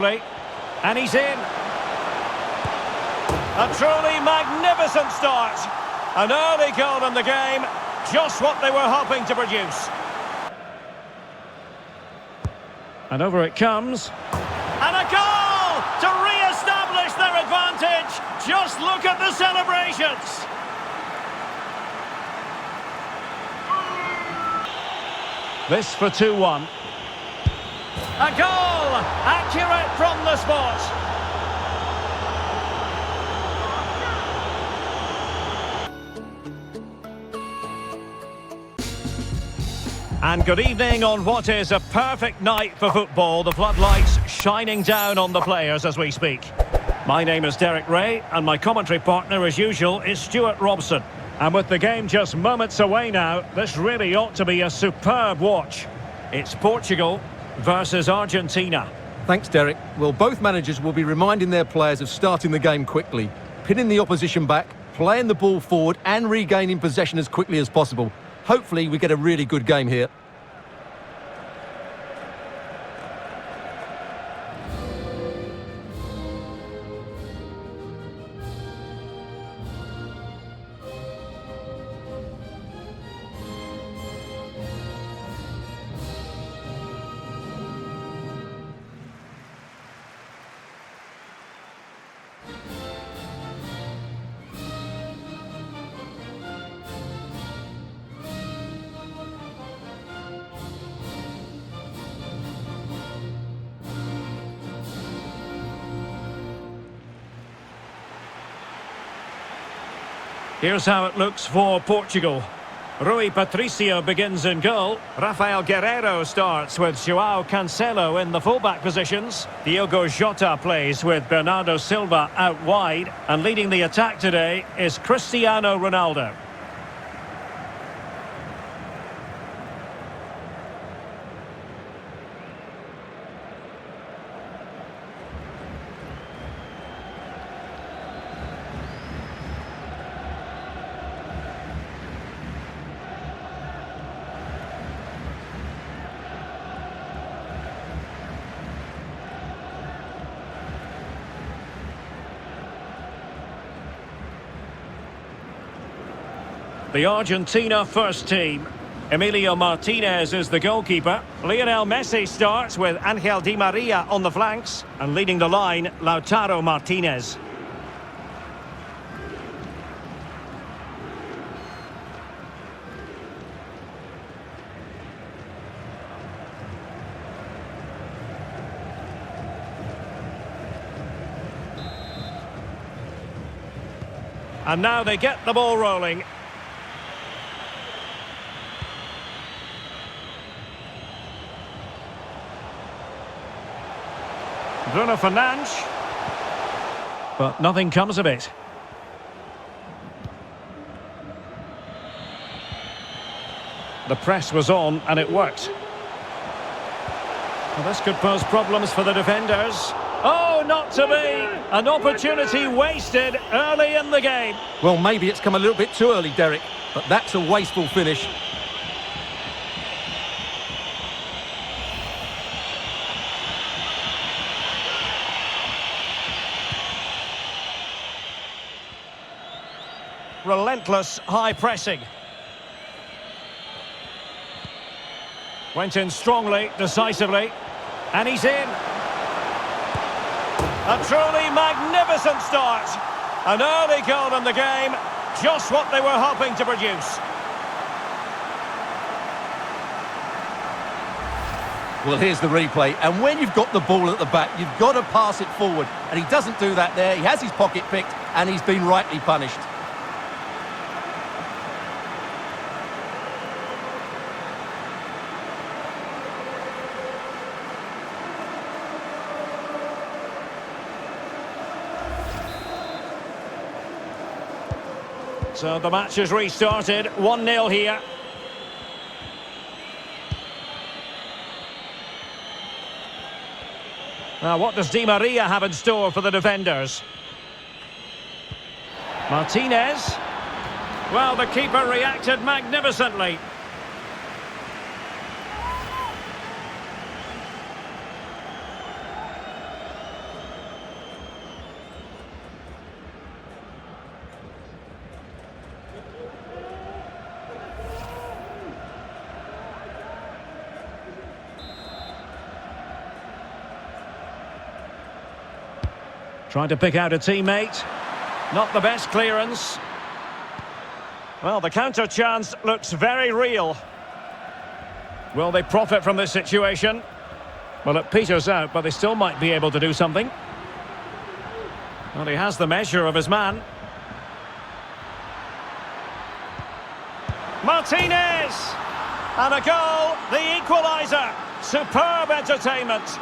And he's in. A truly magnificent start. An early goal in the game, just what they were hoping to produce. And over it comes. And a goal to re-establish their advantage. Just look at the celebrations. This for 2-1. A goal! Accurate from the spot. And good evening on what is a perfect night for football. The floodlights shining down on the players as we speak. My name is Derek Ray, and my commentary partner, as usual, is Stuart Robson. And with the game just moments away now, this really ought to be a superb watch. It's Portugal versus Argentina. Thanks, Derek. Well, both managers will be reminding their players of starting the game quickly, pinning the opposition back, playing the ball forward and regaining possession as quickly as possible. Hopefully we get a really good game here. Here's how it looks for Portugal. Rui Patricio begins in goal. Rafael Guerreiro starts with João Cancelo in the fullback positions. Diogo Jota plays with Bernardo Silva out wide. And leading the attack today is Cristiano Ronaldo. The Argentina first team. Emilio Martinez is the goalkeeper. Lionel Messi starts with Angel Di Maria on the flanks. And leading the line, Lautaro Martinez. And now they get the ball rolling. Bruno Fernandes, but nothing comes of it. The press was on and it worked. Well, this could pose problems for the defenders. Oh, not to be! An opportunity wasted early in the game. Well, maybe it's come a little bit too early, Derek, but that's a wasteful finish. Relentless high pressing. Went in strongly, decisively. And he's in. A truly magnificent start. An early goal in the game. Just what they were hoping to produce. Well, here's the replay. And when you've got the ball at the back, you've got to pass it forward. And he doesn't do that there. He has his pocket picked and he's been rightly punished. So the match has restarted, 1-0 here. Now what does Di Maria have in store for the defenders? Martinez. Well, the keeper reacted magnificently. Trying to pick out a teammate. Not the best clearance. Well, the counter chance looks very real. Will they profit from this situation? Well, it peters out, but they still might be able to do something. Well, he has the measure of his man. Martinez! And a goal, the equaliser. Superb entertainment.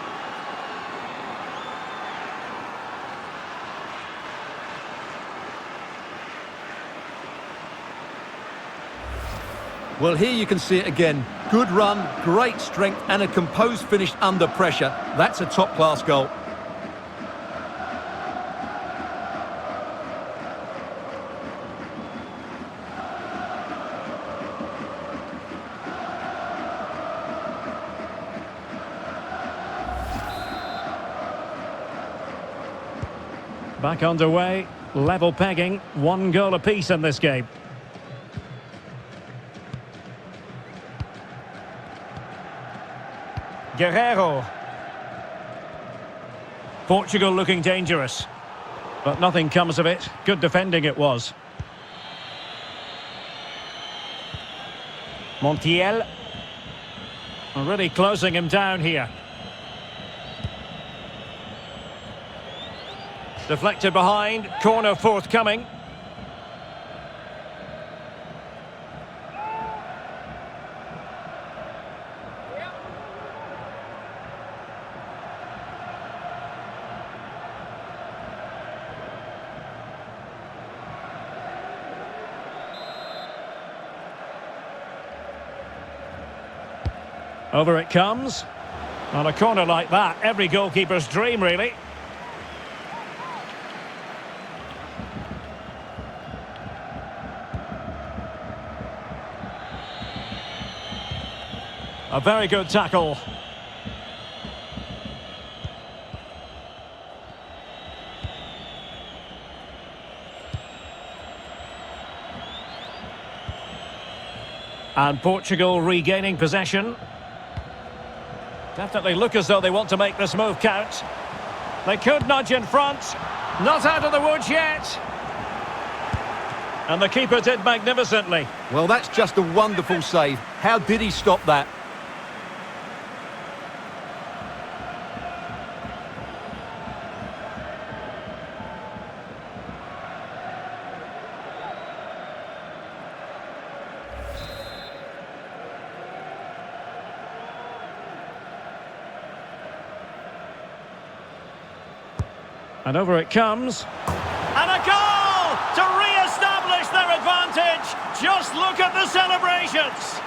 Well, here you can see it again. Good run, great strength, and a composed finish under pressure. That's a top-class goal. Back underway, level pegging, 1 goal apiece in this game. Guerrero. Portugal looking dangerous, but nothing comes of it. Good defending it was. Montiel. Really closing him down here. Deflected behind, corner forthcoming. Over it comes. On a corner like that, every goalkeeper's dream, really. A very good tackle. And Portugal regaining possession. Definitely look as though they want to make this move count. They could nudge in front. Not out of the woods yet. And the keeper did magnificently. Well, that's just a wonderful save. How did he stop that? And over it comes. And a goal to re-establish their advantage. Just look at the celebrations.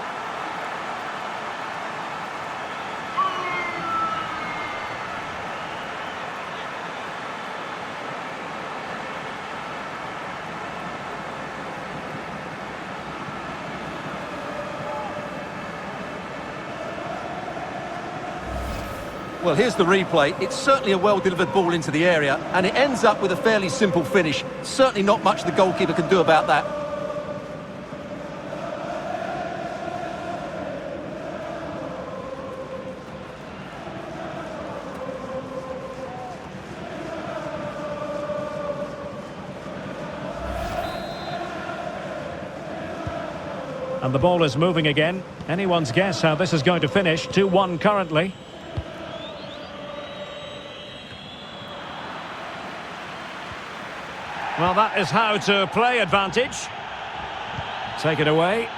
Well, here's the replay. It's certainly a well-delivered ball into the area, and it ends up with a fairly simple finish. Certainly not much the goalkeeper can do about that. And the ball is moving again. Anyone's guess how this is going to finish. 2-1 currently. Well, that is how to play advantage. Take it away.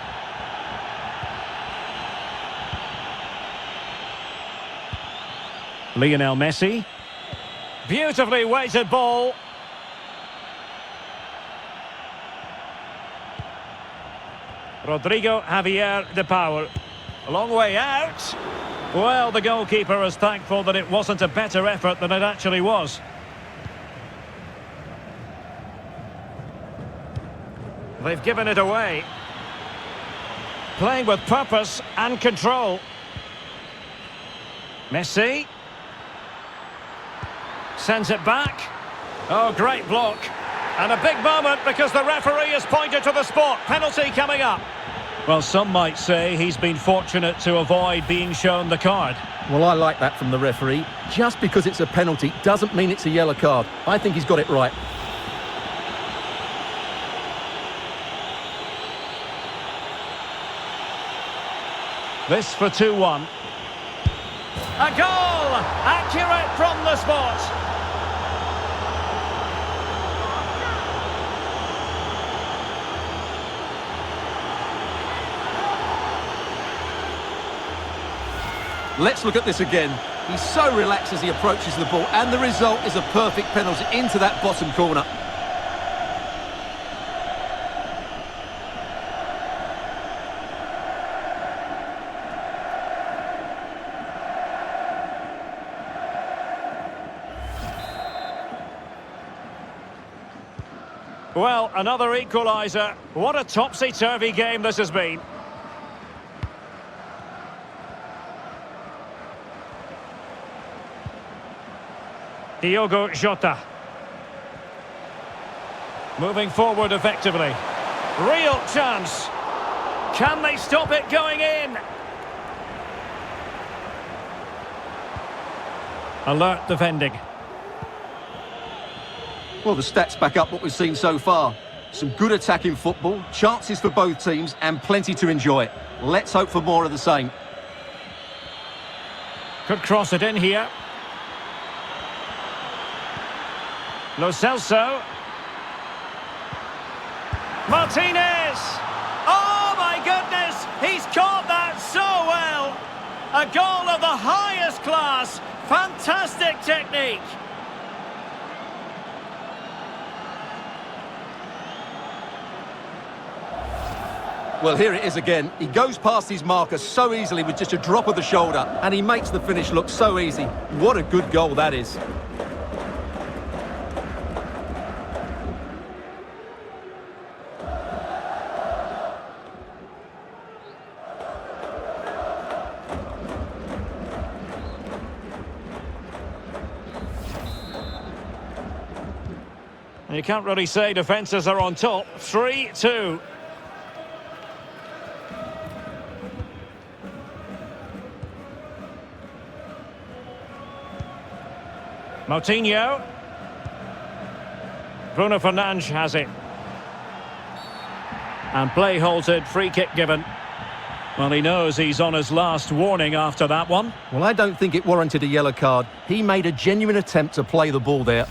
Lionel Messi. Beautifully weighted ball. Rodrigo Javier de Paul. A long way out. Well, the goalkeeper is thankful that it wasn't a better effort than it actually was. They've given it away. Playing with purpose and control. Messi. Sends it back. Oh, great block. And a big moment because the referee has pointed to the spot. Penalty coming up. Well, some might say he's been fortunate to avoid being shown the card. Well, I like that from the referee. Just because it's a penalty doesn't mean it's a yellow card. I think he's got it right. This for 2-1. A goal! Accurate from the spot. Let's look at this again. He's so relaxed as he approaches the ball, and the result is a perfect penalty into that bottom corner. Well, another equaliser. What a topsy-turvy game this has been. Diogo Jota. Moving forward effectively. Real chance. Can they stop it going in? Alert defending. Well, the stats back up what we've seen so far. Some good attacking football, chances for both teams, and plenty to enjoy. Let's hope for more of the same. Could cross it in here. Lo Celso. Martinez! Oh my goodness! He's caught that so well! A goal of the highest class! Fantastic technique! Well, here it is again. He goes past his marker so easily with just a drop of the shoulder, and he makes the finish look so easy. What a good goal that is. You can't really say defences are on top. 3-2. Moutinho. Bruno Fernandes has it. And play halted, free kick given. Well, he knows he's on his last warning after that one. Well, I don't think it warranted a yellow card. He made a genuine attempt to play the ball there.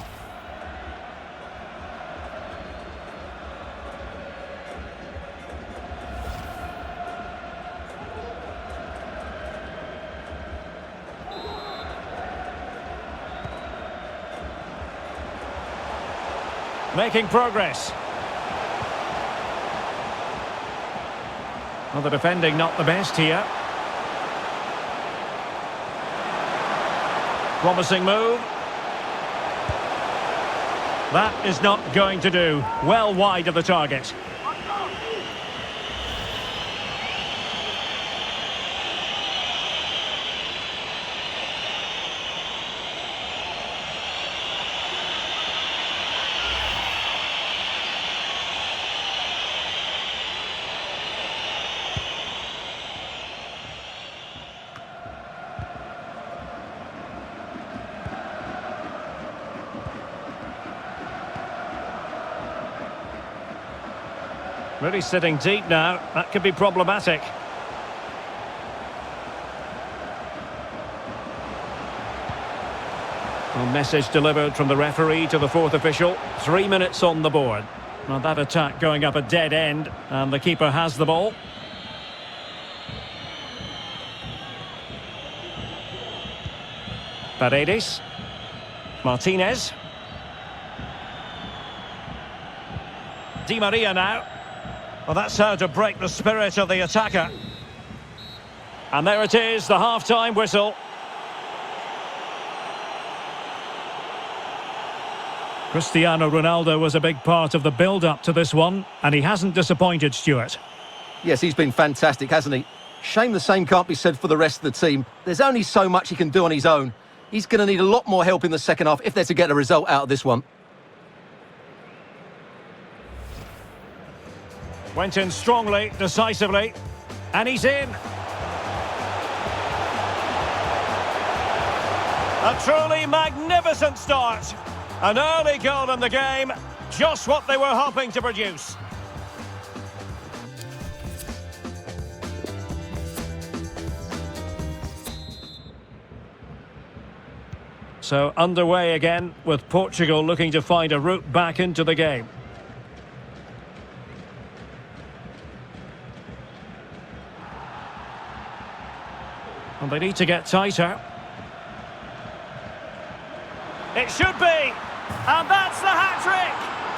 Making progress. Well, the defending not the best here. Promising move. That is not going to do. Well wide of the target. Really sitting deep now. That could be problematic. Well, message delivered from the referee to the fourth official. 3 minutes on the board. Well, that attack going up a dead end, and the keeper has the ball. Paredes. Martinez. Di Maria now. Well, that's how to break the spirit of the attacker. And there it is, the half-time whistle. Cristiano Ronaldo was a big part of the build-up to this one, and he hasn't disappointed, Stuart. Yes, he's been fantastic, hasn't he? Shame the same can't be said for the rest of the team. There's only so much he can do on his own. He's going to need a lot more help in the second half if they're to get a result out of this one. Went in strongly, decisively, and he's in. A truly magnificent start. An early goal in the game, just what they were hoping to produce. So underway again, with Portugal looking to find a route back into the game. And they need to get tighter. It should be! And that's the hat-trick!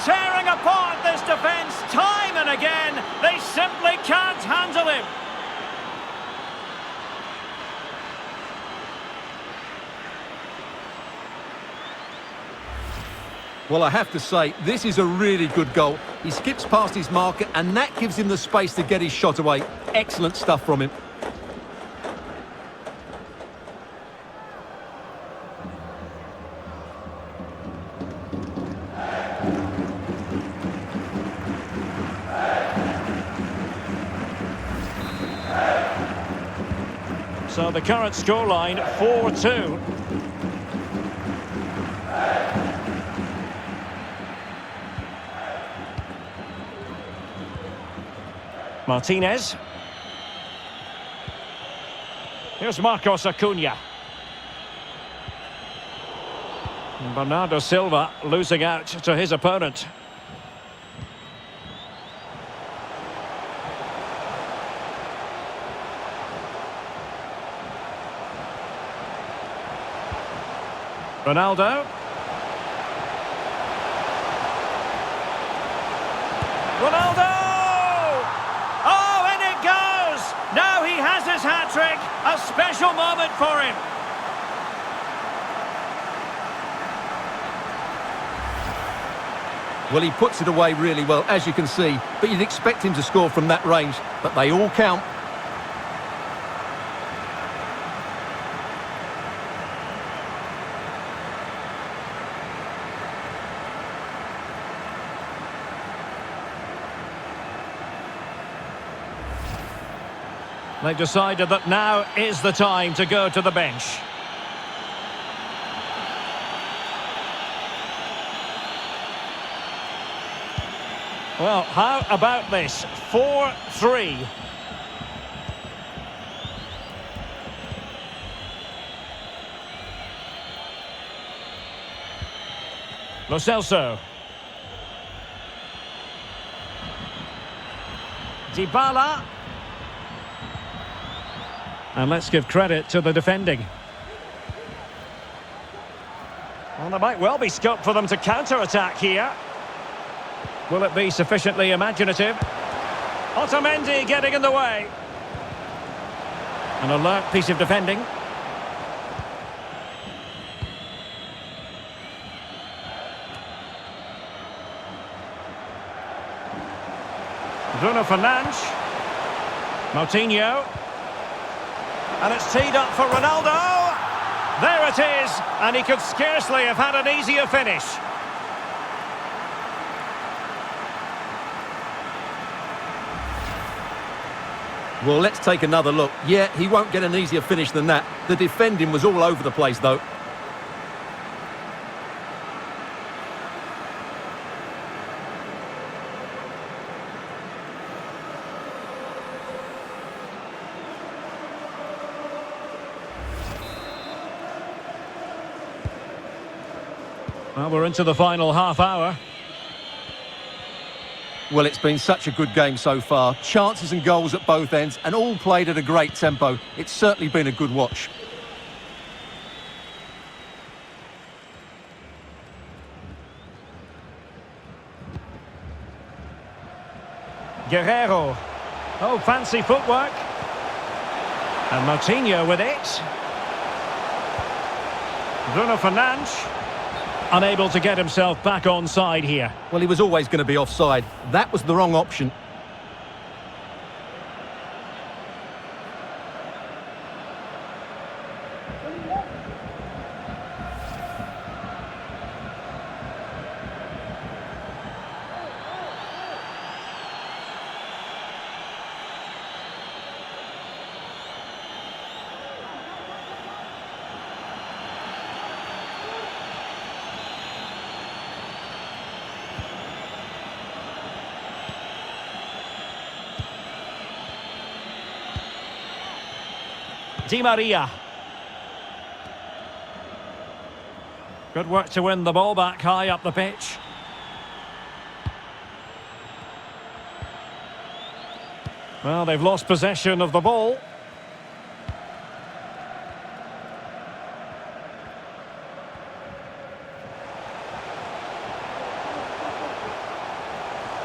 Tearing apart this defence time and again. They simply can't handle him. Well, I have to say, this is a really good goal. He skips past his marker, and that gives him the space to get his shot away. Excellent stuff from him. So the current scoreline, 4-2. Martinez. Here's Marcos Acuna. Bernardo Silva losing out to his opponent. Ronaldo. Ronaldo! Oh, and it goes! Now he has his hat-trick. A special moment for him. Well, he puts it away really well, as you can see, but you'd expect him to score from that range, but they all count. They've decided that now is the time to go to the bench. Well, how about this? 4-3. Lo Celso. Dybala. And let's give credit to the defending. Well, there might well be scope for them to counter-attack here. Will it be sufficiently imaginative? Otamendi getting in the way. An alert piece of defending. Bruno Fernandes. Moutinho. And it's teed up for Ronaldo. There it is. And he could scarcely have had an easier finish. Well, let's take another look. Yeah, he won't get an easier finish than that. The defending was all over the place, though. Well, we're into the final half hour. Well, it's been such a good game so far. Chances and goals at both ends, and all played at a great tempo. It's certainly been a good watch. Guerrero. Oh, fancy footwork. And Moutinho with it. Bruno Fernandes. Unable to get himself back on side here. Well, he was always going to be offside. That was the wrong option. Di Maria. Good work to win the ball back high up the pitch. Well, they've lost possession of the ball.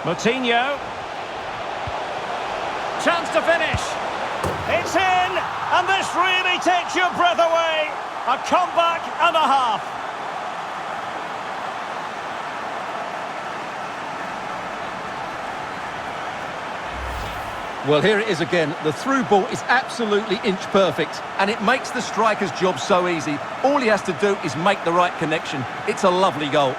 Moutinho. Chance to finish. It's in, and this really takes your breath away. A comeback and a half. Well, here it is again. The through ball is absolutely inch perfect, and it makes the striker's job so easy. All he has to do is make the right connection. It's a lovely goal.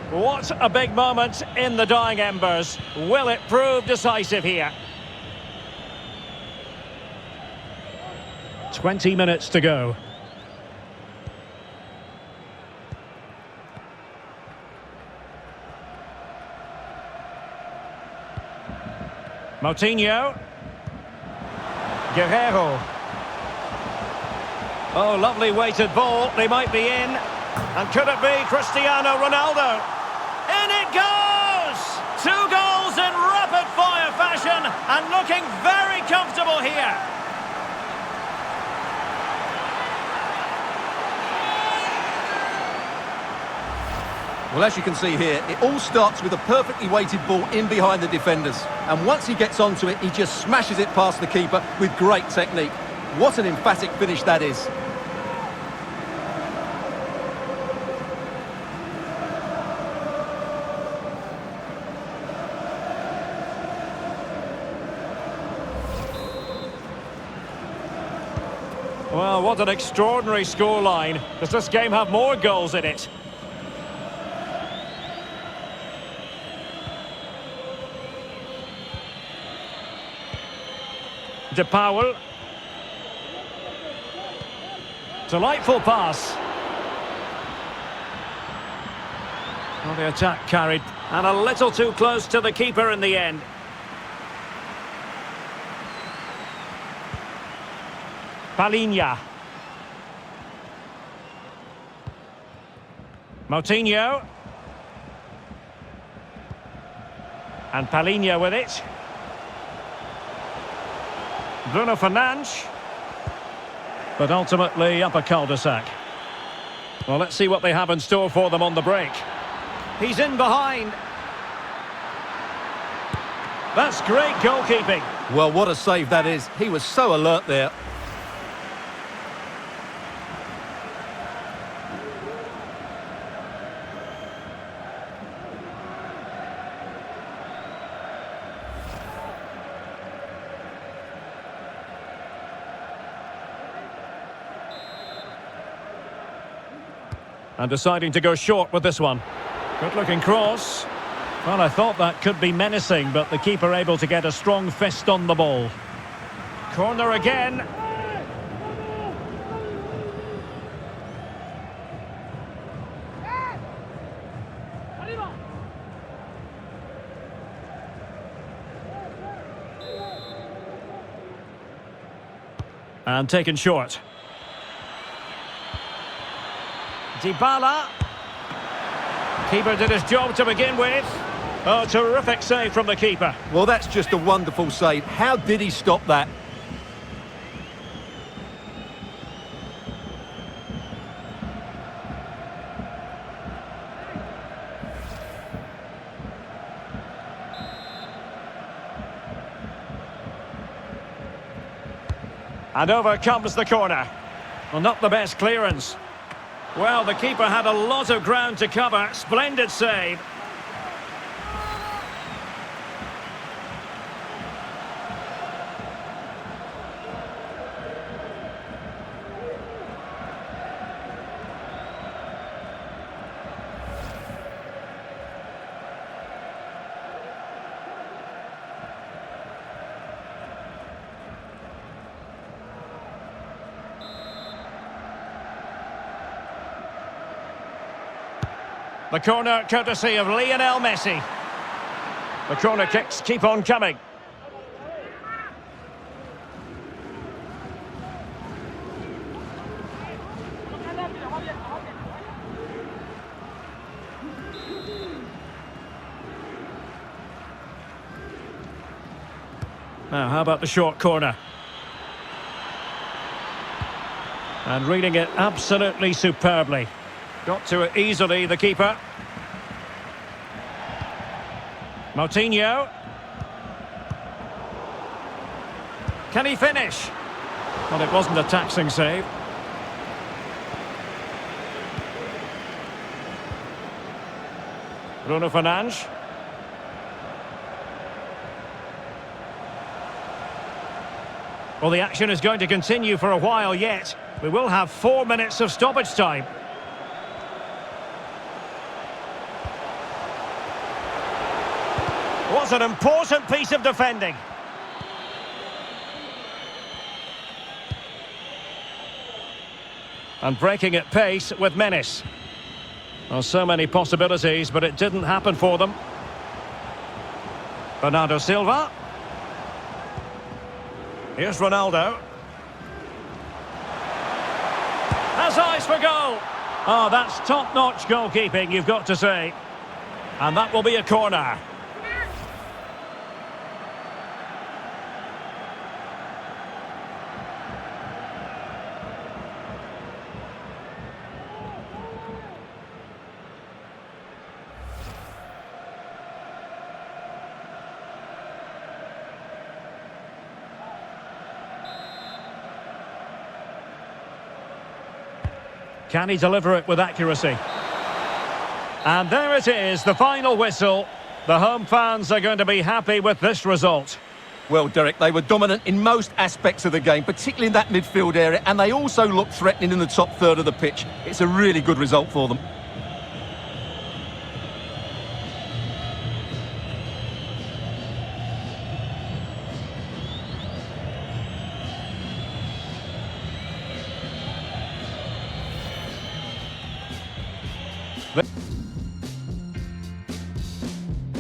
What a big moment in the dying embers. Will it prove decisive here? 20 minutes to go. Moutinho. Guerrero. Oh, lovely weighted ball. They might be in. And could it be Cristiano Ronaldo? In it goes! 2 goals in rapid-fire fashion and looking very comfortable here. Well, as you can see here, it all starts with a perfectly weighted ball in behind the defenders. And once he gets onto it, he just smashes it past the keeper with great technique. What an emphatic finish that is. Well, what an extraordinary scoreline. Does this game have more goals in it? De Paul. Delightful pass. Well, the attack carried, and a little too close to the keeper in the end. Palhinha. Moutinho. And Palhinha with it. Bruno Fernandes. But ultimately up a cul-de-sac. Well, let's see what they have in store for them on the break. He's in behind. That's great goalkeeping. Well, what a save that is. He was so alert there. And deciding to go short with this one. Good looking cross. Well, I thought that could be menacing, but the keeper able to get a strong fist on the ball. Corner again. And taken short. Dybala. Keeper did his job to begin with. Oh, terrific save from the keeper. Well, that's just a wonderful save. How did he stop that? And over comes the corner. Well, not the best clearance. Well, the keeper had a lot of ground to cover. Splendid save. The corner courtesy of Lionel Messi. The corner kicks keep on coming. Now, how about the short corner? And reading it absolutely superbly. Got to it easily, the keeper. Moutinho. Can he finish? Well, it wasn't a taxing save. Bruno Fernandes. Well, the action is going to continue for a while yet. We will have 4 minutes of stoppage time. Was an important piece of defending. And breaking at pace with menace. Well, so many possibilities, but it didn't happen for them. Bernardo Silva. Here's Ronaldo. Has eyes for goal. Oh, that's top-notch goalkeeping, you've got to say. And that will be a corner. Can he deliver it with accuracy? And there it is, the final whistle. The home fans are going to be happy with this result. Well, Derek, they were dominant in most aspects of the game, particularly in that midfield area, and they also looked threatening in the top third of the pitch. It's a really good result for them.